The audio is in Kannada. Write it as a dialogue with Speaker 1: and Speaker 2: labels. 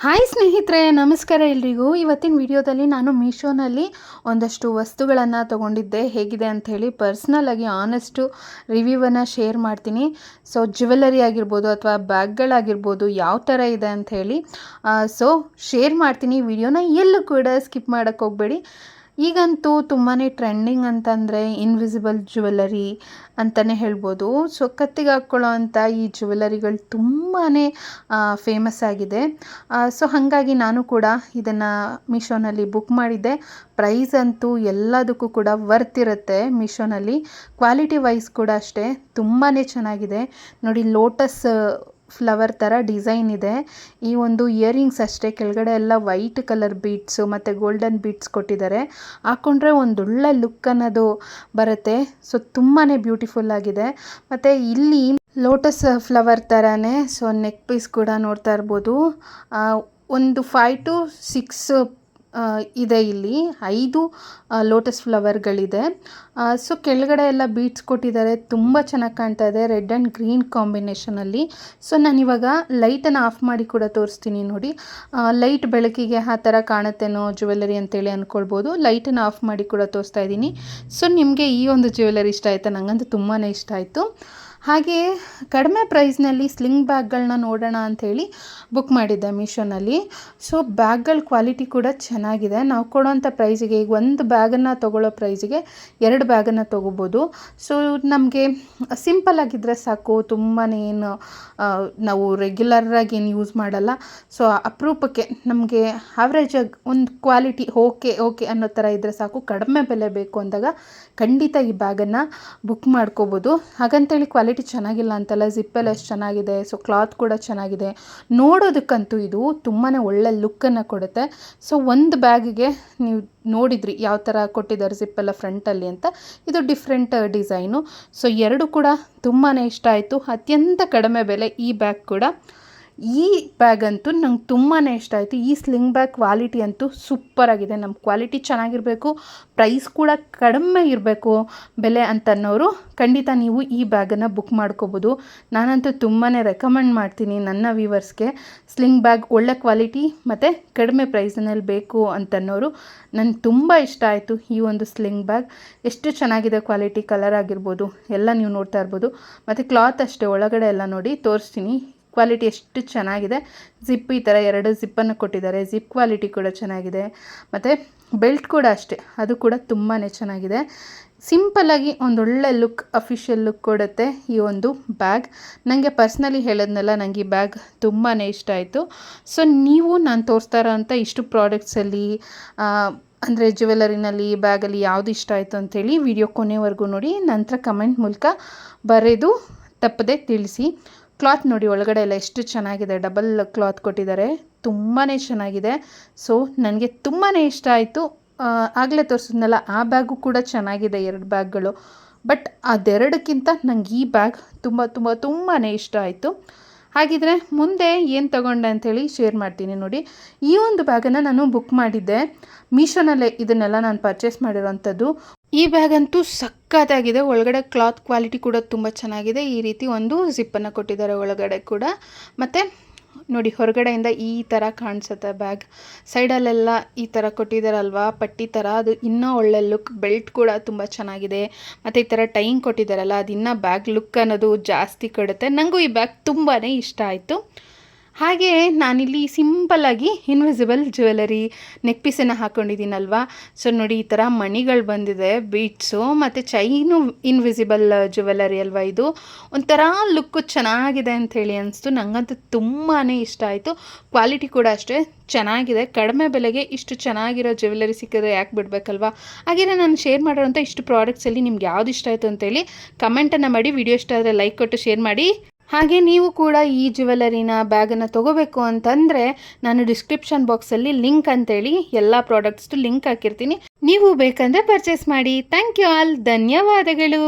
Speaker 1: ಹಾಯ್ ಸ್ನೇಹಿತರೆ, ನಮಸ್ಕಾರ ಎಲ್ರಿಗೂ. ಇವತ್ತಿನ ವಿಡಿಯೋದಲ್ಲಿ ನಾನು ಮೀಶೋನಲ್ಲಿ ಒಂದಷ್ಟು ವಸ್ತುಗಳನ್ನು ತೊಗೊಂಡಿದ್ದೆ. ಹೇಗಿದೆ ಅಂಥೇಳಿ ಪರ್ಸ್ನಲಾಗಿ ಆನೆಸ್ಟು ರಿವ್ಯೂವನ್ನು ಶೇರ್ ಮಾಡ್ತೀನಿ. ಸೊ ಜ್ಯುವೆಲರಿ ಆಗಿರ್ಬೋದು ಅಥವಾ ಬ್ಯಾಗ್ಗಳಾಗಿರ್ಬೋದು ಯಾವ ಥರ ಇದೆ ಅಂಥೇಳಿ ಶೇರ್ ಮಾಡ್ತೀನಿ. ವಿಡಿಯೋನ ಎಲ್ಲೂ ಕೂಡ ಸ್ಕಿಪ್ ಮಾಡೋಕ್ಕೆ ಹೋಗಬೇಡಿ. ಈಗಂತೂ ತುಂಬಾ ಟ್ರೆಂಡಿಂಗ್ ಅಂತಂದರೆ ಇನ್ವಿಸಿಬಲ್ ಜ್ಯುವೆಲರಿ ಅಂತಲೇ ಹೇಳ್ಬೋದು. ಸೊ ಕತ್ತಿಗೆ ಹಾಕ್ಕೊಳ್ಳೋ ಅಂಥ ಈ ಜ್ಯುವೆಲರಿಗಳು ತುಂಬಾ ಫೇಮಸ್ ಆಗಿದೆ. ಸೊ ಹಾಗಾಗಿ ನಾನು ಕೂಡ ಇದನ್ನು ಮೀಶೋನಲ್ಲಿ ಬುಕ್ ಮಾಡಿದ್ದೆ. ಪ್ರೈಸ್ ಅಂತೂ ಎಲ್ಲದಕ್ಕೂ ಕೂಡ ವರ್ತ್ ಇರುತ್ತೆ ಮೀಶೋನಲ್ಲಿ. ಕ್ವಾಲಿಟಿ ವೈಸ್ ಕೂಡ ಅಷ್ಟೇ ತುಂಬಾ ಚೆನ್ನಾಗಿದೆ. ನೋಡಿ, ಲೋಟಸ್ ಫ್ಲವರ್ ಥರ ಡಿಸೈನ್ ಇದೆ. ಈ ಒಂದು ಇಯರಿಂಗ್ಸ್ ಅಷ್ಟೇ, ಕೆಳಗಡೆ ಎಲ್ಲ ವೈಟ್ ಕಲರ್ ಬೀಡ್ಸು ಮತ್ತು ಗೋಲ್ಡನ್ ಬೀಡ್ಸ್ ಕೊಟ್ಟಿದ್ದಾರೆ. ಹಾಕ್ಕೊಂಡ್ರೆ ಒಂದೊಳ್ಳೆ ಲುಕ್ ಅನ್ನೋದು ಬರುತ್ತೆ. ಸೊ ತುಂಬಾ ಬ್ಯೂಟಿಫುಲ್ ಆಗಿದೆ. ಮತ್ತು ಇಲ್ಲಿ ಲೋಟಸ್ ಫ್ಲವರ್ ಥರನೇ ನೆಕ್ ಪೀಸ್ ಕೂಡ ನೋಡ್ತಾ ಇರ್ಬೋದು. ಒಂದು 5 to 6 ಇದೆ. ಇಲ್ಲಿ 5 ಲೋಟಸ್ ಫ್ಲವರ್ಗಳಿದೆ. ಸೊ ಕೆಳಗಡೆ ಎಲ್ಲ ಬೀಡ್ಸ್ ಕೊಟ್ಟಿದ್ದಾರೆ. ತುಂಬ ಚೆನ್ನಾಗಿ ಕಾಣ್ತಾ ಇದೆ, ರೆಡ್ ಆ್ಯಂಡ್ ಗ್ರೀನ್ ಕಾಂಬಿನೇಷನಲ್ಲಿ. ಸೊ ನಾನಿವಾಗ ಲೈಟನ್ನು ಆಫ್ ಮಾಡಿ ಕೂಡ ತೋರಿಸ್ತೀನಿ ನೋಡಿ. ಲೈಟ್ ಬೆಳಕಿಗೆ ಆ ಥರ ಕಾಣುತ್ತೇನೋ ಜ್ಯುವೆಲರಿ ಅಂತೇಳಿ ಅಂದ್ಕೊಳ್ಬೋದು. ಲೈಟನ್ನು ಆಫ್ ಮಾಡಿ ಕೂಡ ತೋರಿಸ್ತಾ ಇದ್ದೀನಿ. ಸೊ ನಿಮಗೆ ಈ ಒಂದು ಜ್ಯುವೆಲರಿ ಇಷ್ಟ ಆಯಿತಾ? ನನಗಂತೂ ತುಂಬಾ ಇಷ್ಟ ಆಯಿತು. ಹಾಗೆ ಕಡಿಮೆ ಪ್ರೈಸ್ನಲ್ಲಿ ಸ್ಲಿಂಗ್ ಬ್ಯಾಗ್ಗಳನ್ನ ನೋಡೋಣ ಅಂಥೇಳಿ ಬುಕ್ ಮಾಡಿದ್ದೆ ಮೀಶೋನಲ್ಲಿ. ಸೊ ಬ್ಯಾಗ್ಗಳ ಕ್ವಾಲಿಟಿ ಕೂಡ ಚೆನ್ನಾಗಿದೆ. ನಾವು ಕೊಡೋವಂಥ ಪ್ರೈಸಿಗೆ, ಈಗ ಒಂದು ಬ್ಯಾಗನ್ನು ತೊಗೊಳ್ಳೋ ಪ್ರೈಸಿಗೆ 2 ಬ್ಯಾಗನ್ನು ತೊಗೋಬೋದು. ಸೊ ನಮಗೆ ಸಿಂಪಲ್ ಆಗಿದ್ದರೆ ಸಾಕು, ತುಂಬಾ ಏನು ನಾವು ರೆಗ್ಯುಲರಾಗಿ ಏನು ಯೂಸ್ ಮಾಡಲ್ಲ. ಸೊ ಅಪರೂಪಕ್ಕೆ ನಮಗೆ ಆವ್ರೇಜಾಗಿ ಒಂದು ಕ್ವಾಲಿಟಿ ಓಕೆ ಅನ್ನೋ ಥರ ಇದ್ದರೆ ಸಾಕು. ಕಡಿಮೆ ಬೆಲೆ ಬೇಕು ಅಂದಾಗ ಖಂಡಿತ ಈ ಬ್ಯಾಗನ್ನು ಬುಕ್ ಮಾಡ್ಕೋಬೋದು. ಹಾಗಂತೇಳಿ ಕ್ವಾಲಿಟಿ ಚೆನ್ನಾಗಿಲ್ಲ ಅಂತಲ್ಲ, ಜಿಪ್ಪೆಲ್ಲ ಎಷ್ಟು ಚೆನ್ನಾಗಿದೆ. ಸೊ ಕ್ಲಾತ್ ಕೂಡ ಚೆನ್ನಾಗಿದೆ. ನೋಡೋದಕ್ಕಂತೂ ಇದು ತುಂಬಾ ಒಳ್ಳೆ ಲುಕ್ಕನ್ನು ಕೊಡುತ್ತೆ. ಸೊ ಒಂದು ಬ್ಯಾಗಿಗೆ ನೀವು ನೋಡಿದ್ರಿ ಯಾವ ಥರ ಕೊಟ್ಟಿದ್ದಾರೆ ಜಿಪ್ಪೆಲ್ಲ ಫ್ರಂಟಲ್ಲಿ ಅಂತ. ಇದು ಡಿಫ್ರೆಂಟ್ ಡಿಸೈನು. ಸೊ ಎರಡು ಕೂಡ ತುಂಬಾ ಇಷ್ಟ ಆಯಿತು. ಅತ್ಯಂತ ಕಡಿಮೆ ಬೆಲೆ ಈ ಬ್ಯಾಗ್ ಕೂಡ. ಈ ಬ್ಯಾಗ್ ಅಂತೂ ನಂಗೆ ತುಂಬಾ ಇಷ್ಟ ಆಯಿತು. ಈ ಸ್ಲಿಂಗ್ ಬ್ಯಾಗ್ ಕ್ವಾಲಿಟಿ ಅಂತೂ ಸೂಪರಾಗಿದೆ. ನಮ್ಮ ಕ್ವಾಲಿಟಿ ಚೆನ್ನಾಗಿರಬೇಕು, ಪ್ರೈಸ್ ಕೂಡ ಕಡಿಮೆ ಇರಬೇಕು ಬೆಲೆ ಅಂತನ್ನೋರು ಖಂಡಿತ ನೀವು ಈ ಬ್ಯಾಗನ್ನು ಬುಕ್ ಮಾಡ್ಕೋಬೋದು. ನಾನಂತೂ ತುಂಬಾ ರೆಕಮೆಂಡ್ ಮಾಡ್ತೀನಿ ನನ್ನ ವ್ಯೂವರ್ಸ್ಗೆ. ಸ್ಲಿಂಗ್ ಬ್ಯಾಗ್ ಒಳ್ಳೆ ಕ್ವಾಲಿಟಿ ಮತ್ತು ಕಡಿಮೆ ಪ್ರೈಸ್ನಲ್ಲಿ ಬೇಕು ಅಂತನ್ನೋರು. ನನಗೆ ತುಂಬ ಇಷ್ಟ ಆಯಿತು ಈ ಒಂದು ಸ್ಲಿಂಗ್ ಬ್ಯಾಗ್. ಎಷ್ಟು ಚೆನ್ನಾಗಿದೆ ಕ್ವಾಲಿಟಿ, ಕಲರ್ ಆಗಿರ್ಬೋದು ಎಲ್ಲ ನೀವು ನೋಡ್ತಾ ಇರ್ಬೋದು. ಮತ್ತು ಕ್ಲಾತ್ ಅಷ್ಟೇ, ಒಳಗಡೆ ಎಲ್ಲ ನೋಡಿ ತೋರಿಸ್ತೀನಿ. ಕ್ವಾಲಿಟಿ ಎಷ್ಟು ಚೆನ್ನಾಗಿದೆ. ಜಿಪ್ ಈ ಥರ 2 ಜಿಪ್ಪನ್ನು ಕೊಟ್ಟಿದ್ದಾರೆ. ಜಿಪ್ ಕ್ವಾಲಿಟಿ ಕೂಡ ಚೆನ್ನಾಗಿದೆ. ಮತ್ತು ಬೆಲ್ಟ್ ಕೂಡ ಅಷ್ಟೇ, ಅದು ಕೂಡ ತುಂಬಾ ಚೆನ್ನಾಗಿದೆ. ಸಿಂಪಲ್ಲಾಗಿ ಒಂದೊಳ್ಳೆ ಲುಕ್, ಅಫಿಷಿಯಲ್ ಲುಕ್ ಕೊಡುತ್ತೆ ಈ ಒಂದು ಬ್ಯಾಗ್. ನನಗೆ ಪರ್ಸ್ನಲಿ ಹೇಳೋದ್ನಲ್ಲ, ನನಗೆ ಈ ಬ್ಯಾಗ್ ತುಂಬಾ ಇಷ್ಟ ಆಯಿತು. ಸೊ ನೀವು ನಾನು ತೋರಿಸ್ತಾ ಇರೋಂಥ ಇಷ್ಟು ಪ್ರಾಡಕ್ಟ್ಸಲ್ಲಿ ಅಂದರೆ ಜ್ಯುವೆಲರಿನಲ್ಲಿ, ಬ್ಯಾಗಲ್ಲಿ ಯಾವುದು ಇಷ್ಟ ಆಯಿತು ಅಂಥೇಳಿ ವಿಡಿಯೋ ಕೊನೆವರೆಗೂ ನೋಡಿ. ನಂತರ ಕಮೆಂಟ್ ಮೂಲಕ ಬರೆದು ತಪ್ಪದೆ ತಿಳಿಸಿ. ಕ್ಲಾತ್ ನೋಡಿ, ಒಳಗಡೆ ಎಲ್ಲ ಎಷ್ಟು ಚೆನ್ನಾಗಿದೆ. ಡಬಲ್ ಕ್ಲಾತ್ ಕೊಟ್ಟಿದ್ದಾರೆ, ತುಂಬಾ ಚೆನ್ನಾಗಿದೆ. ಸೊ ನನಗೆ ತುಂಬಾ ಇಷ್ಟ ಆಯಿತು. ಆಗಲೇ ತೋರಿಸಿದ್ನಲ್ಲ, ಆ ಬ್ಯಾಗು ಕೂಡ ಚೆನ್ನಾಗಿದೆ, 2 ಬ್ಯಾಗ್ಗಳು. ಬಟ್ ಅದೆರಡಕ್ಕಿಂತ ನನಗೆ ಈ ಬ್ಯಾಗ್ ತುಂಬಾ ಇಷ್ಟ ಆಯಿತು. ಹಾಗಿದ್ರೆ ಮುಂದೆ ಏನು ತೊಗೊಂಡೆ ಅಂಥೇಳಿ ಶೇರ್ ಮಾಡ್ತೀನಿ ನೋಡಿ. ಈ ಒಂದು ಬ್ಯಾಗನ್ನು ನಾನು ಬುಕ್ ಮಾಡಿದ್ದೆ ಮೀಶೋನಲ್ಲೇ. ಇದನ್ನೆಲ್ಲ ನಾನು ಪರ್ಚೇಸ್ ಮಾಡಿರೋವಂಥದ್ದು. ಈ ಬ್ಯಾಗ್ ಅಂತೂ ಸಕ್ಕತ್ತಾಗಿದೆ. ಒಳಗಡೆ ಕ್ಲಾತ್ ಕ್ವಾಲಿಟಿ ಕೂಡ ತುಂಬ ಚೆನ್ನಾಗಿದೆ. ಈ ರೀತಿ ಒಂದು ಜಿಪ್ಪನ್ನು ಕೊಟ್ಟಿದ್ದಾರೆ ಒಳಗಡೆ ಕೂಡ. ಮತ್ತು ನೋಡಿ, ಹೊರಗಡೆಯಿಂದ ಈ ಥರ ಕಾಣಿಸುತ್ತೆ ಬ್ಯಾಗ್. ಸೈಡಲ್ಲೆಲ್ಲ ಈ ಥರ ಕೊಟ್ಟಿದ್ದಾರಲ್ವ, ಪಟ್ಟಿ ಥರ, ಅದು ಇನ್ನೂ ಒಳ್ಳೆ ಲುಕ್. ಬೆಲ್ಟ್ ಕೂಡ ತುಂಬ ಚೆನ್ನಾಗಿದೆ. ಮತ್ತು ಈ ಥರ ಟೈನ್ ಕೊಟ್ಟಿದ್ದಾರಲ್ಲ, ಅದು ಇನ್ನೂ ಬ್ಯಾಗ್ ಲುಕ್ ಅನ್ನೋದು ಜಾಸ್ತಿ ಕೊಡುತ್ತೆ. ನನಗೂ ಈ ಬ್ಯಾಗ್ ತುಂಬಾ ಇಷ್ಟ ಆಯಿತು. ಹಾಗೆ ನಾನಿಲ್ಲಿ ಸಿಂಪಲ್ಲಾಗಿ ಇನ್ವಿಸಿಬಲ್ ಜ್ಯುವೆಲರಿ ನೆಕ್ ಪೀಸನ್ನು ಹಾಕ್ಕೊಂಡಿದ್ದೀನಲ್ವ. ಸೊ ನೋಡಿ, ಈ ಥರ ಮಣಿಗಳು ಬಂದಿದೆ, ಬೀಡ್ಸು ಮತ್ತು ಚೈನು. ಇನ್ವಿಸಿಬಲ್ ಜ್ಯುವೆಲರಿ ಅಲ್ವ ಇದು. ಒಂಥರ ಲುಕ್ಕು ಚೆನ್ನಾಗಿದೆ ಅಂಥೇಳಿ ಅನಿಸ್ತು. ನನಗಂತೂ ತುಂಬಾ ಇಷ್ಟ ಆಯಿತು. ಕ್ವಾಲಿಟಿ ಕೂಡ ಅಷ್ಟೇ ಚೆನ್ನಾಗಿದೆ. ಕಡಿಮೆ ಬೆಲೆಗೆ ಇಷ್ಟು ಚೆನ್ನಾಗಿರೋ ಜ್ಯುವೆಲರಿ ಸಿಕ್ಕಿದ್ರೆ ಯಾಕೆ ಬಿಡಬೇಕಲ್ವ. ಹಾಗೆಯೇ ನಾನು ಶೇರ್ ಮಾಡಿರೋಂಥ ಇಷ್ಟು ಪ್ರಾಡಕ್ಟ್ಸಲ್ಲಿ ನಿಮ್ಗೆ ಯಾವ್ದು ಇಷ್ಟ ಆಯಿತು ಅಂತೇಳಿ ಕಮೆಂಟನ್ನು ಮಾಡಿ. ವಿಡಿಯೋ ಇಷ್ಟ ಆದರೆ ಲೈಕ್ ಕೊಟ್ಟು ಶೇರ್ ಮಾಡಿ. ಹಾಗೆ ನೀವು ಕೂಡ ಈ ಜ್ಯುವೆಲರಿನ ಬ್ಯಾಗನ್ನು ತೊಗೋಬೇಕು ಅಂತಂದರೆ ನಾನು ಡಿಸ್ಕ್ರಿಪ್ಷನ್ ಬಾಕ್ಸಲ್ಲಿ ಲಿಂಕ್ ಅಂತೇಳಿ ಎಲ್ಲ ಪ್ರಾಡಕ್ಟ್ಸ್ದು ಲಿಂಕ್ ಹಾಕಿರ್ತೀನಿ. ನೀವು ಬೇಕಂದರೆ ಪರ್ಚೇಸ್ ಮಾಡಿ. Thank you all. ಧನ್ಯವಾದಗಳು.